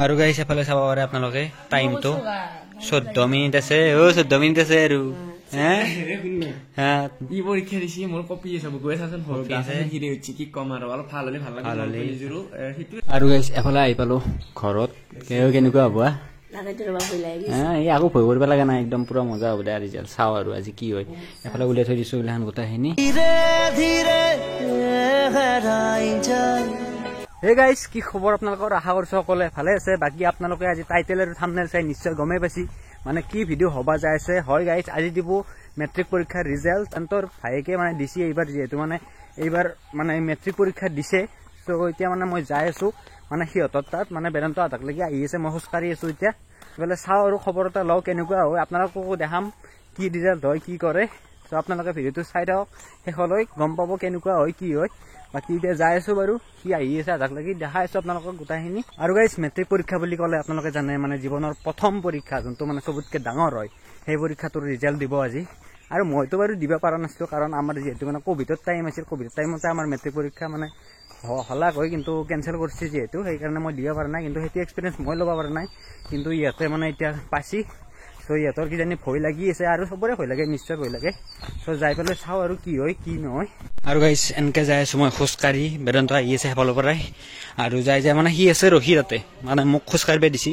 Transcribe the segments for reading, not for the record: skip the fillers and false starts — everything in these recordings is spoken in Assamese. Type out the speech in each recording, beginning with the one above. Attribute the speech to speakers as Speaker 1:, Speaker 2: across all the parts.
Speaker 1: আৰু গাইছ এফালে চাব পাৰে আপোনালোকে টাইমটো 14 মিনিট আছে 14 মিনিট আছে আৰু
Speaker 2: ই পৰীক্ষা দিছি মোৰ কপি আছে গৈ চাচোন হিৰে হচ্ছে কি কম আৰু অলপ ভাল হলে ভাল লাগে
Speaker 1: আৰু গাইছ এফালে আহি পালো ঘৰত কেনেকুৱা হ'ব আকৌ ভয় কৰিব লগা নাই একদম পুৰা মজা হ'ব দে ৰিজাল্ট চাওঁ আৰু আজি কি হয় এফালে উলিয়াই থৈ দিছো এইগিলাখান গোটেইখিনি হে গাইছ কি খবৰ আপোনালোকৰ আশা কৰিছো সকলোৱে ভালে আছে বাকী আপোনালোকে আজি টাইটেল আৰু থাম্বনেইল চাই নিশ্চয় গমেই পাইছি মানে কি ভিডিঅ' হবা যাই আছে হয় গাইছ আজি দিব মেট্ৰিক পৰীক্ষাৰ ৰিজাল্ট তান্তৰ ভাইকে মানে দিছি এইবাৰ যিহেতু মানে এইবাৰ মানে মেট্ৰিক পৰীক্ষা দিছে তো এতিয়া মানে মই যাই আছো মানে সিহঁতৰ তাত মানে বেদান্ত আধাক লাগি আহি আছে মই খোজকাঢ়ি আছো এতিয়া বোলে চাওঁ আৰু খবৰ এটা লওঁ কেনেকুৱা হয় আপোনালোককো দেখাম কি ৰিজাল্ট হয় কি কৰে তো আপোনালোকে ভিডিঅ'টো চাই থাকক শেষলৈ গম পাব কেনেকুৱা হয় কি হয় বাকী এতিয়া যাই আছো বাৰু সি আহি আছে আধাক লাগি দেখাই আছো আপোনালোকক গোটেইখিনি আৰু গাইছ মেট্ৰিক পৰীক্ষা বুলি ক'লে আপোনালোকে জানে মানে জীৱনৰ প্ৰথম পৰীক্ষা যোনটো মানে চবতকৈ ডাঙৰ হয় সেই পৰীক্ষাটোৰ ৰিজাল্ট দিব আজি আৰু মইতো বাৰু দিব পৰা নাছিলোঁ কাৰণ আমাৰ যিহেতু মানে ক'ভিডৰ টাইম আছিল ক'ভিডৰ টাইমতে আমাৰ মেট্ৰিক পৰীক্ষা মানে হলাক হয় কিন্তু কেঞ্চেল কৰিছে যিহেতু সেইকাৰণে মই দিব পৰা নাই কিন্তু সেইটো এক্সপিৰিয়েঞ্চ মই ল'ব পৰা নাই কিন্তু ইহঁতে মানে এতিয়া পাইছি চ' ইহঁতৰ কিজানি ভয় লাগি আছে আৰু চবৰে ভয় লাগে নিশ্চয় ভয় লাগে চ' যাই পেলাই চাওঁ আৰু কি হয় কি নহয় আৰু গাইছ এনেকৈ যাই আছোঁ মই খোজকাঢ়ি বেদান্ত আহি আছে সেইফালৰ পৰাই আৰু যাই মানে সি আছে ৰখি তাতে মানে মোক খোজকাঢ়িব দিছি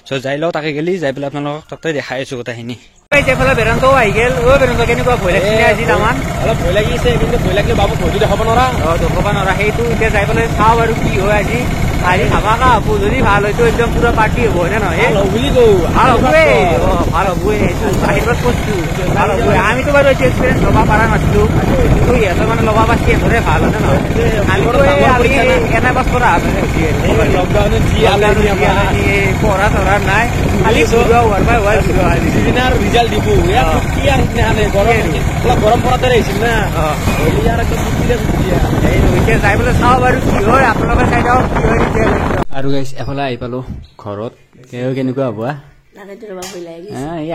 Speaker 1: চ' যাই লওঁ তাকে গেলি যাই পেলাই আপোনালোকক তাতে দেখাই আছোঁ গোটেইখিনি এইফালে বেদান্তও আহি গেল বেদান্ত কেনেকুৱা ভয় লাগিছে আজি তামান অলপ ভয় লাগিছে কিন্তু ভয় লাগিলে বাবু ভয়টো দেখাব নোৱাৰা দেখাব নোৱাৰা সেইটো এতিয়া যাই পেলাই চাওঁ আৰু কি হয় আজি আজি ধামাকা হ'ব যদি ভাল হয়তো একদম পুৰা পাৰ্টি হ'ব হয় নে নহয় বুলি কওঁ ভাল হ'বই ভাল হ'বই বাহিৰত কৈছো ভাল হ'বই আমিতো বাৰু এইটো এক্সপিৰিয়েঞ্চ ল'ব পৰা নাছিলোঁ কিন্তু ইহঁতে মানে ল'ব পাৰছি সিহঁতৰে ভাল হয় নে নহয় আমি এনে বাছ কৰা লকডাউনত পঢ়া চঢ়া নাই খালি ৰিজাল্ট দিব গৰম পৰাতে আহিছিল না যাই পেলাই চাওঁ বাৰু কি হয় আপোনালোকে চাই যাওক কি হয় আৰু গাইছ এফালে আহি পালো ঘৰত কেনেকুৱা হ'ব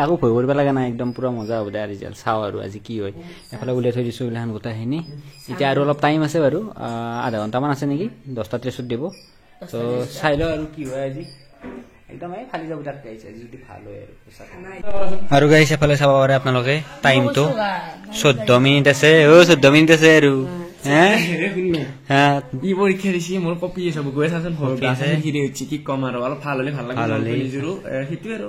Speaker 1: আকৌ ভয় কৰিব লগা নাই একদম পুৰা মজা হ'ব দে ৰিজাল্ট চাওঁ আৰু আজি কি হয় এফালে উলিয়াই থৈ দিছোঁ এইগিলাখান গোটেইখিনি এতিয়া আৰু অলপ টাইম আছে বাৰু আধা ঘণ্টামান আছে নেকি 10:30 দিব তো চাই লওঁ আৰু কি হয় আজি একদম খালি যাব তাত গাইছে যদি ভাল হয় আৰু গাইছ এফালে চাব পাৰে আপোনালোকে টাইমটো 14 মিনিট আছে 14 মিনিট আছে আৰু ই পৰীক্ষা দিছি মোৰ কপি আছে গৈ চাচোন হিৰে হচ্ছে কি কম আৰু অলপ ভাল হলে ভাল লাগে সেইটোৱে আৰু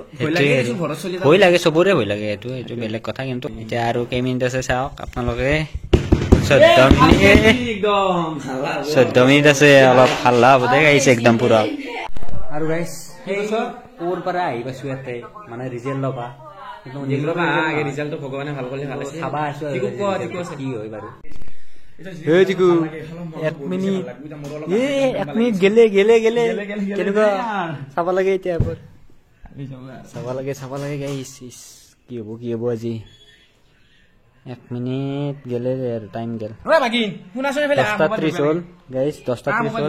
Speaker 1: ভয় লাগে চবৰে ভয় লাগে এইটো বেলেগ কথা কিন্তু এতিয়া আৰু কেই মিনিট আছে চাওক আপোনালোকে 14 মিনিট আছে অলপ হাল্লা হ'ব দে গাইছে একদম পুৰা আৰু গাইছ ক'ৰ পৰা আহি পাইছো ইয়াতে মানে ৰিজাল্ট ল'বা ৰিজাল্টটো ভগৱানে ভাল কৰিলে ভাল আছে চাবা আছো কি হয় বাৰু এক মিনিট গেলে কেনেকুৱা চাব লাগে এতিয়া চাব লাগে গাইছ কি হ'ব আজি 1 মিনিট গেলে আৰু টাইম গেল 10:30 হ'ল গাইছ 10:30 হ'ল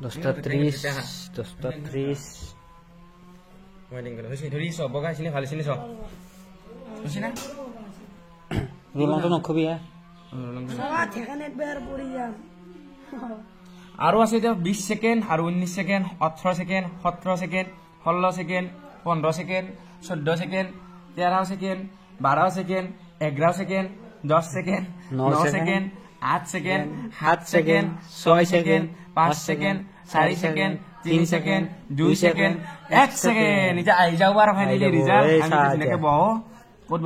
Speaker 1: 10:30 ৰোলংটো নকবি
Speaker 2: আৰু আছে এতিয়া 20 ছেকেণ্ড আৰু 19 second 18 second 17 second 16 second 15 second 14 second 13 second 12 second 11 second 10 second 9 second 8 second 7 second 6 second 5 second 4 second 3 second 2 second 1 second এতিয়া আহি যাও আৰু ফাইনেলি ৰিজাল্ট আমি যেনেকে বহো ক'ত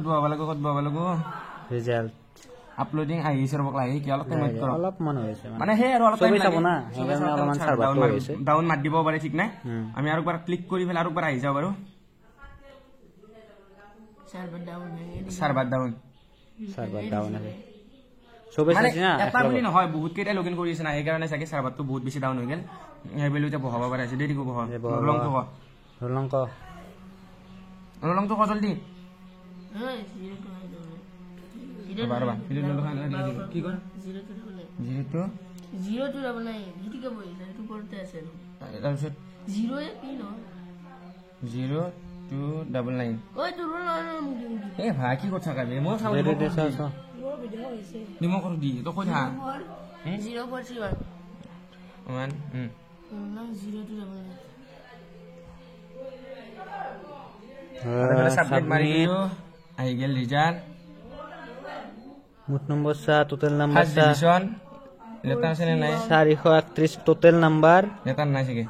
Speaker 2: বহাব লাগিব ৰিজাল্ট আপলোডিং আহিছে ৰবক লাগি কি অলপ টাইম কৰ অলপ মন হৈছে মানে হে আৰু অলপ টাইম চাব না সেইকাৰণে অলপমান সাৰ্ভাৰ হৈছে ডাউন মাৰ দিব পাৰে ঠিক নাই আমি আৰু একবাৰ ক্লিক কৰি ফেলে আৰু একবাৰ আহি যাও বাৰু সাৰ্ভাৰ ডাউন আছে সবে চাইছে না এটা বুলি নহয় বহুত কেইটা লগইন কৰি আছে না এই কাৰণে চাগে সাৰ্ভাৰটো বহুত বেছি ডাউন হৈ গেল এই বেলুতে বহাব পাৰে আছে দেৰি বহাব ৰলংটো ক জলদি বাৰবা ভিডিও ললো খান কি কর 02 ডাবল 9 হিটি কে বই এটা পড়তে আছে তারপর 0 এ পিন 0299 ওই তো রোল এ ভাই কি কথা কাবে মো সামনে নিমো করে দি তো কই থা 041 ওমান সাবমিট মাৰি দিলো আহি গেল ৰিজাল্ট
Speaker 1: মুঠ নম্বৰ চা total number
Speaker 2: first division letter আছে নে নাই
Speaker 1: 431 টোটেল নাম্বাৰ
Speaker 2: লেটাৰ নাই চাগে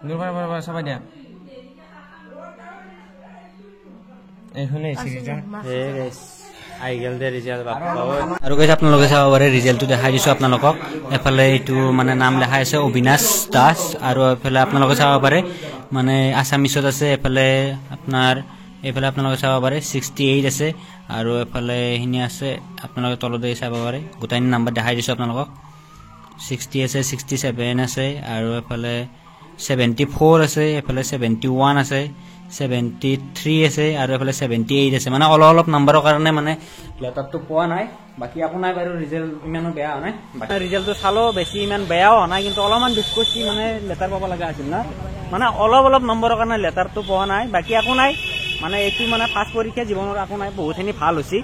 Speaker 2: দূৰ পৰা চাবা দিয়া এইখনে ৰিজাল্ট
Speaker 1: আহি গেল দে ৰিজাল্ট আৰু গাইজ আপোনালোকে চাব পাৰে ৰিজাল্টটো দেখাই দিছোঁ আপোনালোকক এফালে এইটো মানে নাম লেখা আছে অবিনাশ দাস আৰু এফালে আপোনালোকে চাব পাৰে মানে আছামিছত আছে এফালে আপোনালোকে চাব পাৰে 68 আছে আৰু এফালে এইখিনি আছে আপোনালোকে তলতে চাব পাৰে গোটাইখিনি নাম্বাৰ দেখাই দিছোঁ আপোনালোকক 60 আছে 67 আছে আৰু এফালে 74 আছে এফালে 71 আছে 73 আছে আৰু এফালে 78 আছে মানে অলপ নাম্বাৰৰ কাৰণে মানে লেটাৰটো পোৱা নাই বাকি একো নাই বাৰু ৰিজাল্ট ইমানো বেয়া হোৱা নাই বাকি ৰিজাল্টটো চালো বেছি ইমান বেয়াও হোৱা নাই কিন্তু অলপমান ডিছকুচি মানে লেটাৰ পাব লগা আছিল না মানে অলপ নম্বৰৰ কাৰণে লেটাৰটো পোৱা নাই বাকি একো নাই মানে এইটো মানে ফাৰ্ষ্ট পৰীক্ষা জীৱনৰ একো নাই বহুতখিনি ভাল হৈছে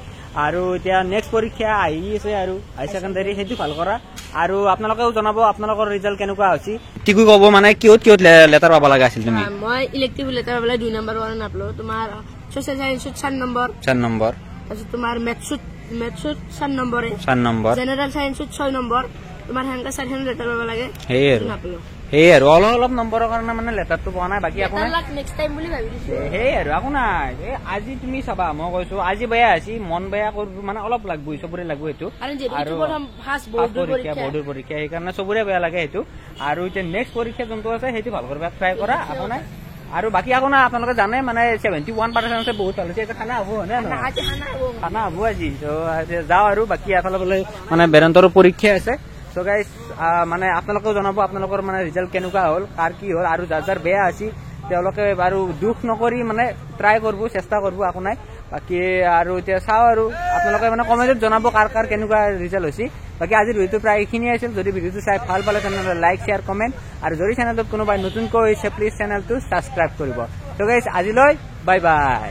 Speaker 1: আৰু এতিয়া নেক্সট পৰীক্ষা আহি আছে আৰু হাই ছেকেণ্ডাৰী সেইটো ভাল কৰা আৰু আপোনালোকেও জনাব আপোনালোকৰ ৰিজাল্ট কেনেকুৱা হৈছে টিকু ক'ব মানে কিহত লেটাৰ পাব লগা আছিল তুমি
Speaker 3: মই ইলেক্টিভ লেটাৰ পাবলৈ 2 নম্বৰ কাৰণে নাপালো তোমাৰ সোশ্যাল সায়েন্সত 4 নম্বৰ তাৰপিছত তোমাৰ মেথছত 4 নম্বৰ জেনেৰেল সায়েন্সত 6 নম্বৰ তোমাৰ হেনকা 4 লেটাৰ পাব লাগে নাপালো সেই আৰু অলপ নম্বৰৰ কাৰণে মানে লেটাৰটো পোৱা নাই বাকি একো নাই নেক্সট টাইম বুলি ভাবি দিছো সেই আৰু একো নাই আজি তুমি চাবা মই কৈছো আজি বেয়া আছে মন বেয়া কৰিব মানে অলপ লাগবই চবৰে লাগব এইটো আৰু ফাৰ্ষ্ট বৰ্ডৰ পৰীক্ষা সেইকাৰণে চবৰে বেয়া লাগে এইটো আৰু এতিয়া নেক্সট পৰীক্ষা যোনটো আছে সেইটো ভাল কৰিব ট্ৰাই কৰা একো নাই আৰু বাকি একো নাই আপোনালোকে জানে মানে 71% আছে বহুত ভাল হৈছে এটা খানা হ'ব হয়নে খানা হ'ব আজি যাওঁ আৰু বাকি এফালে বোলে মানে বেদান্তৰো পৰীক্ষা আছে সো গাইজ মানে আপোনালোকেও জনাব আপোনালোকৰ মানে ৰিজাল্ট কেনেকুৱা হ'ল কাৰ কি হ'ল আৰু যাৰ বেয়া আছে তেওঁলোকে বাৰু দুখ নকৰি মানে ট্ৰাই কৰিব চেষ্টা কৰিব একো নাই বাকি আৰু এতিয়া চাওঁ আৰু আপোনালোকে মানে কমেণ্টত জনাব কাৰ কেনেকুৱা ৰিজাল্ট হৈছে বাকি আজিৰ ভিডিঅ'টো প্ৰায় এইখিনিয়ে আছিল যদি ভিডিঅ'টো চাই ভাল পালে তেনেহ'লে লাইক শ্বেয়াৰ কমেণ্ট আৰু যদি চেনেলটোত কোনোবাই নতুনকৈ হৈছে প্লিজ চেনেলটো ছাবস্ক্ৰাইব কৰিব তো গাইজ আজিলৈ বাই বাই